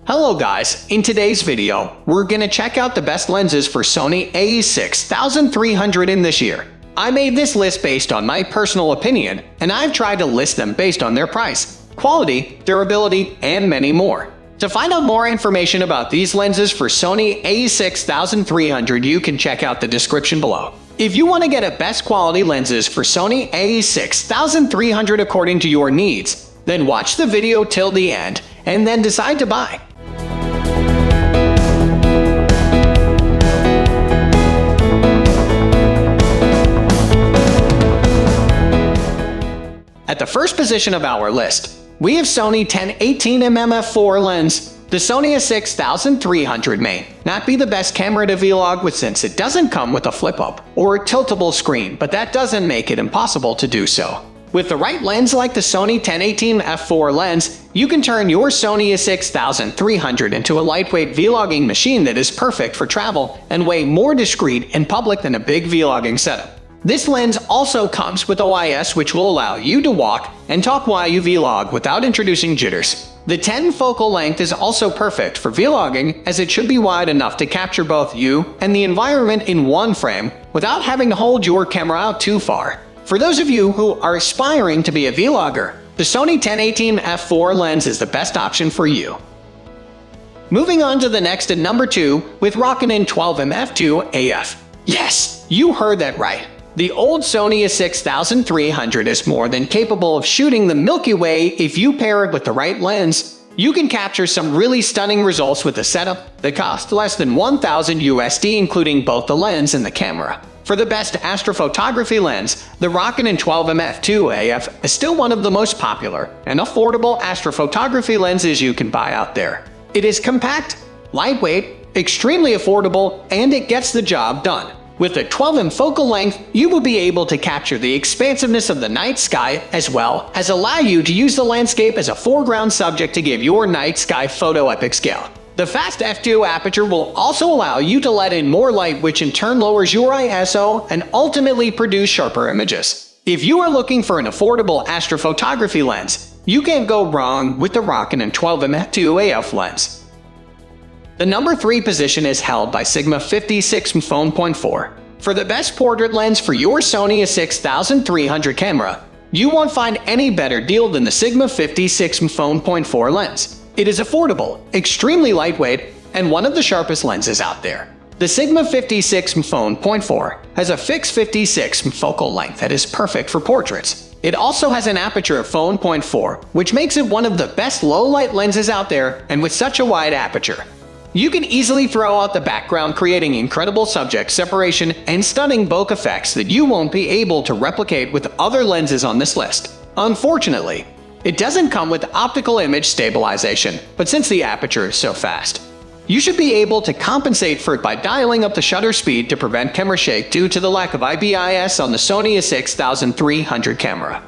Hello guys, in today's video, we're gonna check out the best lenses for Sony A6300 in this year. I made this list based on my personal opinion, and I've tried to list them based on their price, quality, durability, and many more. To find out more information about these lenses for Sony A6300, you can check out the description below. If you want to get a best quality lenses for Sony A6300 according to your needs, then watch the video till the end, and then decide to buy. At the first position of our list, we have Sony 10-18mm f4 lens. The Sony A6300 may not be the best camera to vlog with since it doesn't come with a flip-up or a tiltable screen, but that doesn't make it impossible to do so. With the right lens like the Sony 10-18 f4 lens, you can turn your Sony A6300 into a lightweight vlogging machine that is perfect for travel and way more discreet in public than a big vlogging setup. This lens also comes with OIS, which will allow you to walk and talk while you vlog without introducing jitters. The 10 focal length is also perfect for vlogging, as it should be wide enough to capture both you and the environment in one frame without having to hold your camera out too far. For those of you who are aspiring to be a vlogger, the Sony 10-18 f4 lens is the best option for you. Moving on to the next at number 2 with Rokinon 12mm f2 AF. Yes, you heard that right. The old Sony A6300 is more than capable of shooting the Milky Way if you pair it with the right lens. You can capture some really stunning results with a setup that costs less than $1,000 including both the lens and the camera. For the best astrophotography lens, the Rokinon 12mm f2 AF is still one of the most popular and affordable astrophotography lenses you can buy out there. It is compact, lightweight, extremely affordable, and it gets the job done. With a 12mm focal length, you will be able to capture the expansiveness of the night sky as well as allow you to use the landscape as a foreground subject to give your night sky photo epic scale. The fast f2 aperture will also allow you to let in more light, which in turn lowers your ISO and ultimately produce sharper images. If you are looking for an affordable astrophotography lens, you can't go wrong with the Rokinon 12mm f2 AF lens. The number 3 position is held by Sigma 56 f4.4. For the best portrait lens for your Sony A6300 camera, you won't find any better deal than the Sigma 56 f4.4 lens. It is affordable, extremely lightweight, and one of the sharpest lenses out there. The Sigma 56 f4.4 has a fixed 56 focal length that is perfect for portraits. It also has an aperture of f4.4, which makes it one of the best low-light lenses out there, and with such a wide aperture, you can easily throw out the background, creating incredible subject separation and stunning bokeh effects that you won't be able to replicate with other lenses on this list. Unfortunately, it doesn't come with optical image stabilization, but since the aperture is so fast, you should be able to compensate for it by dialing up the shutter speed to prevent camera shake due to the lack of IBIS on the Sony A6300 camera.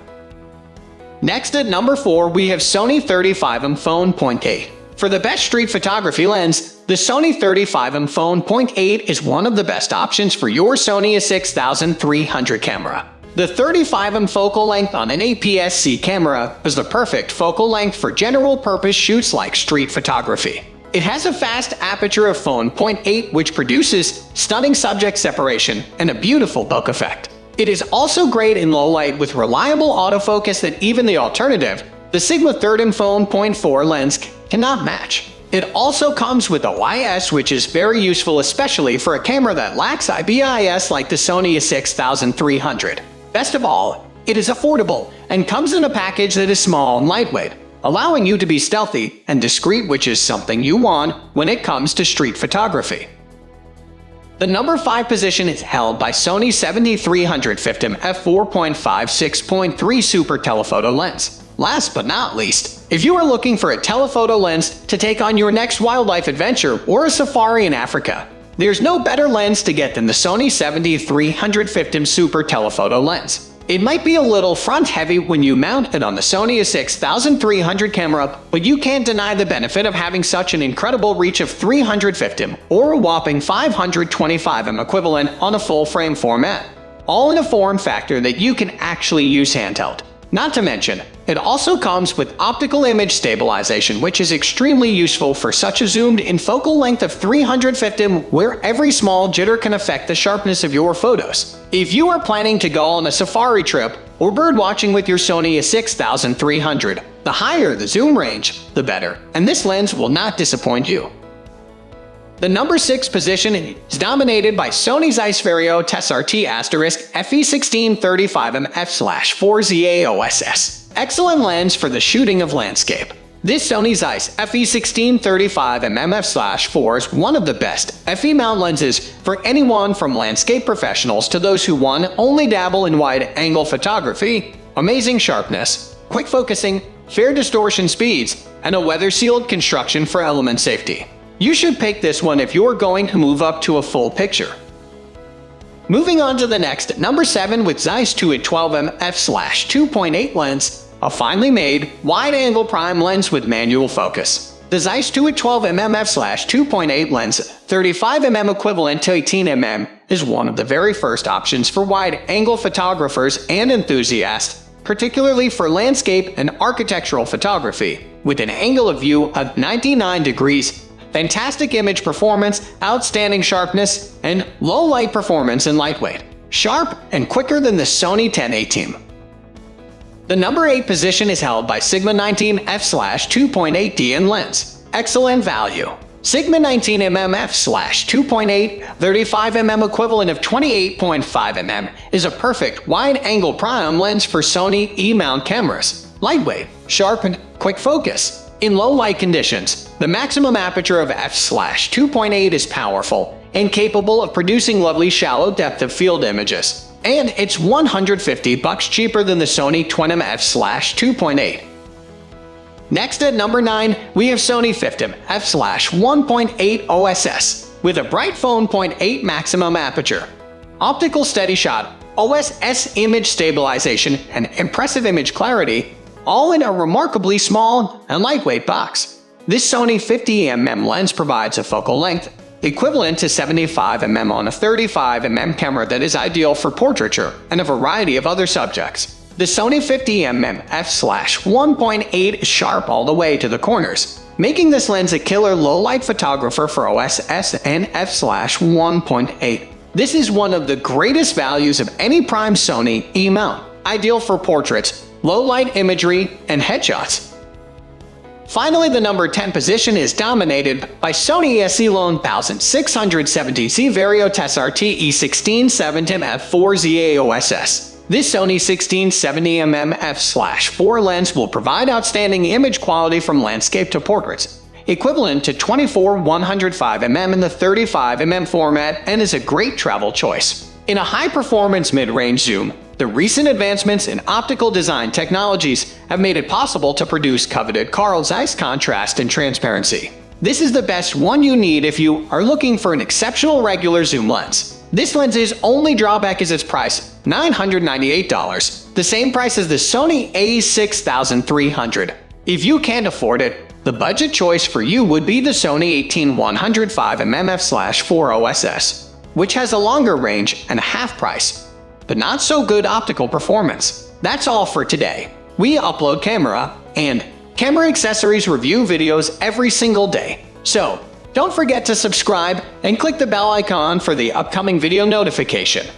Next at number 4 we have Sony 35mm f4.8. For the best street photography lens, the Sony 35mm f4.8 is one of the best options for your Sony A6300 camera. The 35mm focal length on an APS-C camera is the perfect focal length for general-purpose shoots like street photography. It has a fast aperture of f4.8 which produces stunning subject separation and a beautiful bokeh effect. It is also great in low light with reliable autofocus that even the alternative, the Sigma 30mm f4.4 lens, cannot match. It also comes with OIS, which is very useful especially for a camera that lacks IBIS like the Sony A6300. Best of all, it is affordable and comes in a package that is small and lightweight, allowing you to be stealthy and discreet, which is something you want when it comes to street photography. The number 5 position is held by Sony A7300 f4.5-6.3 Super Telephoto lens. Last but not least, if you are looking for a telephoto lens to take on your next wildlife adventure or a safari in Africa, there's no better lens to get than the Sony A7300 Super Telephoto lens. It might be a little front-heavy when you mount it on the Sony A6300 camera, but you can't deny the benefit of having such an incredible reach of 350mm or a whopping 525mm equivalent on a full-frame format, all in a form factor that you can actually use handheld. Not to mention, it also comes with optical image stabilization, which is extremely useful for such a zoomed-in focal length of 350 mm, where every small jitter can affect the sharpness of your photos. If you are planning to go on a safari trip or birdwatching with your Sony A6300, the higher the zoom range, the better, and this lens will not disappoint you. The number 6 position is dominated by Sony Zeiss Vario-Tessar F4.5-6.3 Excellent lens for the shooting of landscape. This Sony Zeiss F4 is one of the best FE mount lenses for anyone from landscape professionals to those who only dabble in wide-angle photography. Amazing sharpness, quick focusing, fair distortion speeds, and a weather-sealed construction for element safety. You should pick this one if you're going to move up to a full picture. Moving on to the next, number 7 with Zeiss Touit 12mm f/2.8 lens, a finely made, wide-angle prime lens with manual focus. The Zeiss Touit 12mm f/2.8 lens, 35mm equivalent to 18mm, is one of the very first options for wide-angle photographers and enthusiasts, particularly for landscape and architectural photography, with an angle of view of 99 degrees. Fantastic image performance, outstanding sharpness, and low light performance and lightweight. Sharp and quicker than the Sony A1018. The number 8 position is held by Sigma 19 f/2.8 in lens. Excellent value. Sigma 19mm f/2.8, 35mm equivalent of 28.5mm, is a perfect wide-angle prime lens for Sony E-mount cameras. Lightweight, sharp, and quick focus. In low light conditions, the maximum aperture of f/2.8 is powerful and capable of producing lovely shallow depth of field images. And it's $150 cheaper than the Sony 20mm f/2.8. Next at number 9, we have Sony 50mm f/1.8 OSS with a bright phone 0.8 maximum aperture. Optical steady shot, OSS image stabilization, and impressive image clarity, all in a remarkably small and lightweight box. This Sony 50mm lens provides a focal length equivalent to 75mm on a 35mm camera that is ideal for portraiture and a variety of other subjects. The Sony 50mm f/1.8 is sharp all the way to the corners, making this lens a killer low-light photographer for OSS and f/1.8. This is one of the greatest values of any prime Sony E-mount, ideal for portraits, low-light imagery, and headshots. Finally, the number 10 position is dominated by Sony A6300 Vario-Tessar TE1670 f4 OSS. This Sony 1670mm f/4 lens will provide outstanding image quality from landscape to portraits, equivalent to 24-105mm in the 35mm format, and is a great travel choice. In a high-performance mid-range zoom, the recent advancements in optical design technologies have made it possible to produce coveted Carl Zeiss contrast and transparency. This is the best one you need if you are looking for an exceptional regular zoom lens. This lens's only drawback is its price, $998, the same price as the Sony A6300. If you can't afford it, the budget choice for you would be the Sony 18100 5mm f/4 OSS, which has a longer range and a half price, but not so good optical performance. That's all for today. We upload camera and camera accessories review videos every single day. So, don't forget to subscribe and click the bell icon for the upcoming video notification.